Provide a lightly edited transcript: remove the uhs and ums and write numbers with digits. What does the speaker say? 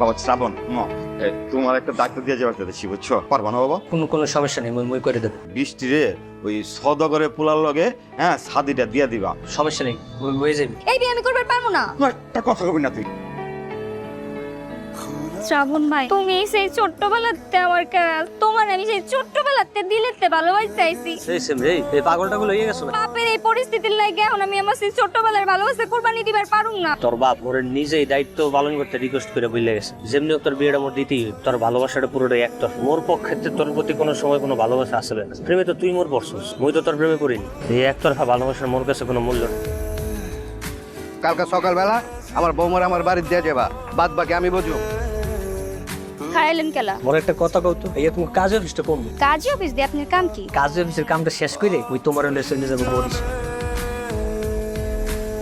বাবা শ্রাবণ তোমার একটা ডাক্তার দিয়ে যাবার চাইছি, বুঝছো? পারবা না বাবা? কোনো সমস্যা নেই, মই করে দেব। বৃষ্টি রে ওই সদগরে পোলার লগে ছাদিটা দিয়া দিবা। সমস্যা নেই, হয়ে যাবে। এই বিয়ে আমি করবার পারবো না। একটা কথা কবি না তুই। শ্রাবণ ভাই, তুমি সেই ছোট্টবেলাতে আমার তোমার আমি সেই ছোট্টবেলাতে দিলেতে ভালোবাসা চাইছি। সেই সেম রে, এই পাগলটা গুলো হয়ে গেছে না। বাপের এই পরিস্থিতির লাগে এখন আমি আমার সেই ছোট্টবেলার ভালোবাসা কুরবানি দিবার পারুম না। তোর বাপ মোরে নিজেই দায়িত্ব পালন করতে রিকোয়েস্ট করে বলে গেছে, যেমনি হোক তোর বিয়েটা মোর দিতেই হইব। তোর ভালোবাসাটা পুরোটাই একতর। মোর পক্ষে তোর প্রতি কোনো সময় কোনো ভালোবাসা আসলে না। প্রেমে তো তুই মোর পড়ছস, মই তো তোর প্রেমে পড়িনি। এই একতরফা ভালোবাসার মোর কাছে কোনো মূল্য নেই। কালকে সকালবেলা আমার বৌমার আমার বাড়ি দিয়ে যাবা, বাদ বাকি আমি বুঝবো। খাইলেন কেলা? মোর একটা কথা কইতো, এই তুমি কাজে অফিসটা করবো। কাজী অফিস দিয়ে আপনার কাম কি? কাজে অফিসের কামটা শেষ করে ওই তোমার চলে যাবো বলিস।